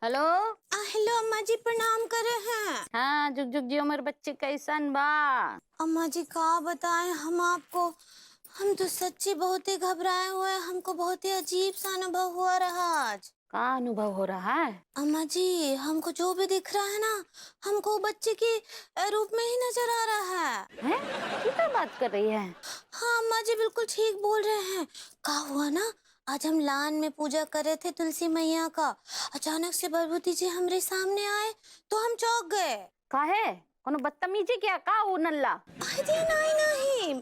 Hello. Hello अम्मा जी, प्रणाम करे हैं। हाँ, जुग जुग जियो मेरे बच्चे, कैसन बा? अम्मा जी का बताएं हम आपको। हम तो सच्ची बहुत ही घबराए हुए हैं। हमको बहुत ही अजीब सा अनुभव हुआ रहा आज। का अनुभव हो रहा है? अम्मा जी, हमको जो भी दिख रहा है ना, हमको बच्चे के रूप में ही नजर आ रहा है। हैं? ये क्या बात कर रही है? हाँ अम्मा जी, बिल्कुल ठीक बोल रहे हैं। का हुआ ना, आज हम लान में पूजा कर रहे थे तुलसी मैया का। अचानक से बलबूती जी हमारे सामने आए तो हम चौंक गए। काहे? कोनो बदतमीजी क्या का वो नल्ला? अरे नहीं नहीं,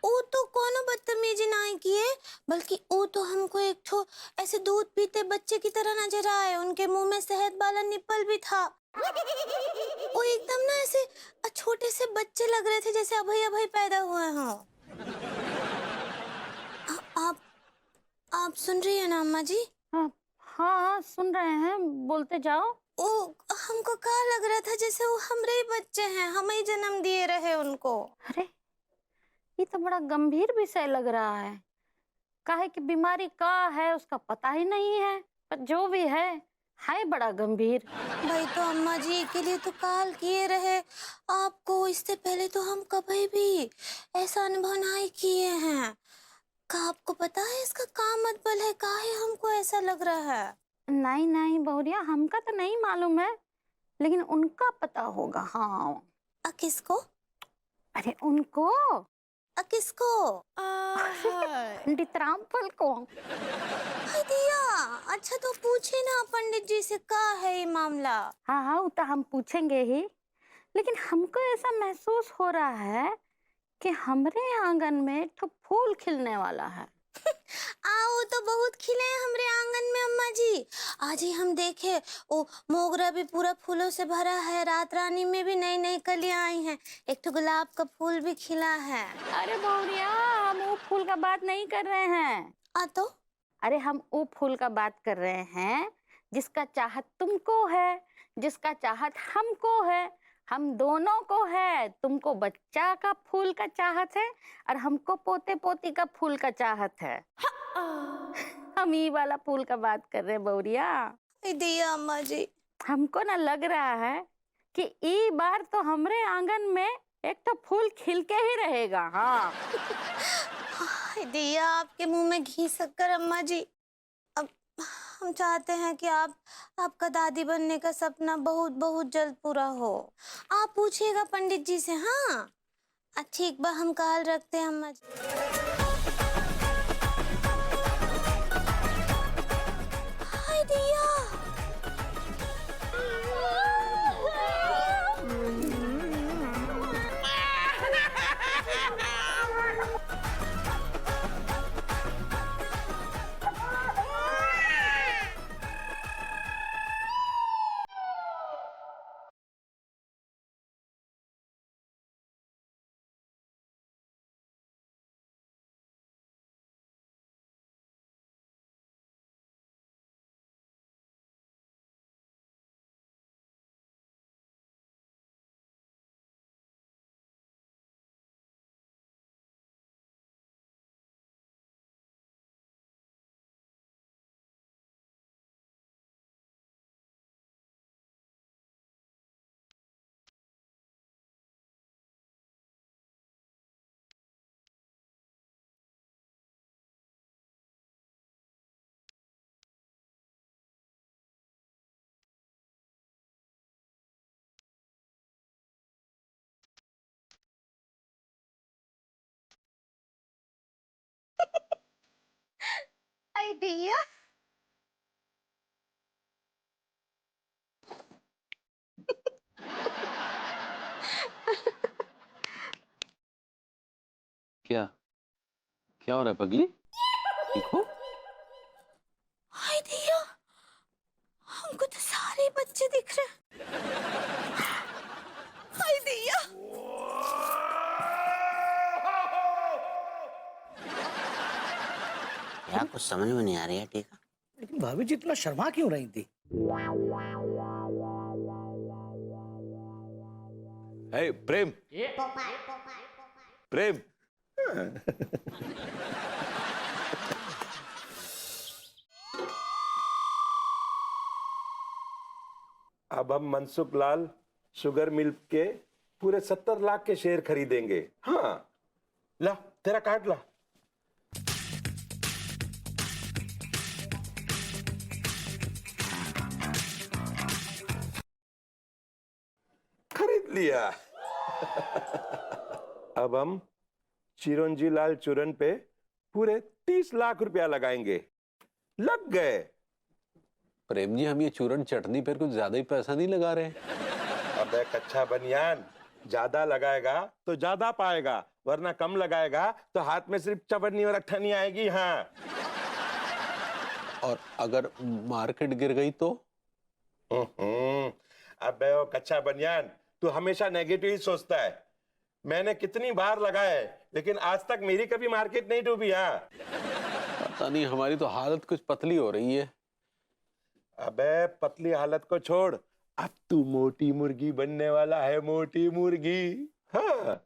वो तो कोनो बदतमीजी नहीं किए, बल्कि वो तो हमको एक ठो ऐसे दूध पीते बच्चे की तरह नजर आए। उनके मुंह में शहद वाला निप्पल भी था। वो एकदम ना ऐसे छोटे से बच्चे लग रहे थे, जैसे अभी अभी पैदा हुए हों। आप आप सुन रही है ना अम्मा जी? हाँ हाँ, सुन रहे हैं, बोलते जाओ। वो हमको क्या लग रहा था, जैसे वो हमरे ही बच्चे हैं, हम ही जन्म दिए रहे उनको। अरे, ये तो बड़ा गंभीर विषय लग रहा है। काहे कि बीमारी का है उसका पता ही नहीं है, पर जो भी है बड़ा गंभीर। भाई तो अम्मा जी के लिए तो कॉल किए रहे आपको। इससे पहले तो हम कभी भी ऐसा अनुभव नहीं किए हैं। का आपको पता है इसका क्या मतलब है? काहे हमको ऐसा लग रहा है? नहीं नहीं बहुरिया, हमका तो नहीं मालूम है, लेकिन उनका पता होगा। हाँ। किसको? अरे उनको। किसको? पंडित रामफल को। हाय दिया। अच्छा तो पूछे ना पंडित जी से, का है ये मामला? हाँ हाँ, वो तो हम पूछेंगे ही, लेकिन हमको ऐसा महसूस हो रहा है कि हमरे आंगन में एक ठो फूल खिलने वाला है। आओ तो बहुत खिले हैं हमरे आंगन में अम्मा जी। आज ही हम देखे, वो मोगरा भी पूरा फूलों से भरा है। रात रानी में भी नई नई कलियां आई हैं। एक तो गुलाब का फूल भी खिला है। अरे बहुरिया, हम वो फूल का बात नहीं कर रहे हैं। तो अरे हम वो फूल का बात कर रहे हैं जिसका चाहत तुमको है, जिसका चाहत हमको है, हम दोनों को है। तुमको बच्चा का फूल का चाहत है और हमको पोते पोती का फूल का चाहत है। हम ये वाला फूल का बात कर रहे हैं बहुरिया। दिया अम्मा जी। हमको ना लग रहा है कि ई बार तो हमरे आंगन में एक तो फूल खिल के ही रहेगा। हाँ। हाय दिया, आपके मुंह में घी शक्कर अम्मा जी। अब हम चाहते हैं कि आपका दादी बनने का सपना बहुत बहुत जल्द पूरा हो। आप पूछिएगा पंडित जी से। हाँ ठीक बा, हम काल रखते हैं अम्मा जी। हाय दिया। हाय दिया। क्या क्या हो रहा है पगली? ठीक हो? हाय दिया, हमको तो सारे बच्चे दिख रहे हैं। हाय दिया। यार कुछ समझ में नहीं आ रही है। टीका, लेकिन भाभी जी इतना शर्मा क्यों रही थी? हे प्रेम, प्रेम। अब हम मनसुख लाल शुगर मिल के पूरे 70 लाख के शेयर खरीदेंगे। हाँ, ला तेरा कार्ड ला। खरीद लिया। अब हम चिरंजी लाल चूरन पे पूरे 30 लाख रुपया लगाएंगे। लग गए। प्रेम जी, हम ये चूरन चटनी पर कुछ ज्यादा ही पैसा नहीं लगा रहे? अबे कच्चा बनियान, ज्यादा लगाएगा तो ज्यादा पाएगा, वरना कम लगाएगा तो हाथ में सिर्फ चवन्नी और अट्ठनी आएगी। हाँ। और अगर मार्केट गिर गई तो? अबे वो कच्चा बनियान, तू हमेशा नेगेटिव ही सोचता है। मैंने कितनी बार लगाया है, लेकिन आज तक मेरी कभी मार्केट नहीं डूबी। हाँ। पता नहीं, हमारी तो हालत कुछ पतली हो रही है। अबे पतली हालत को छोड़, अब तू मोटी मुर्गी बनने वाला है। मोटी मुर्गी। हाँ।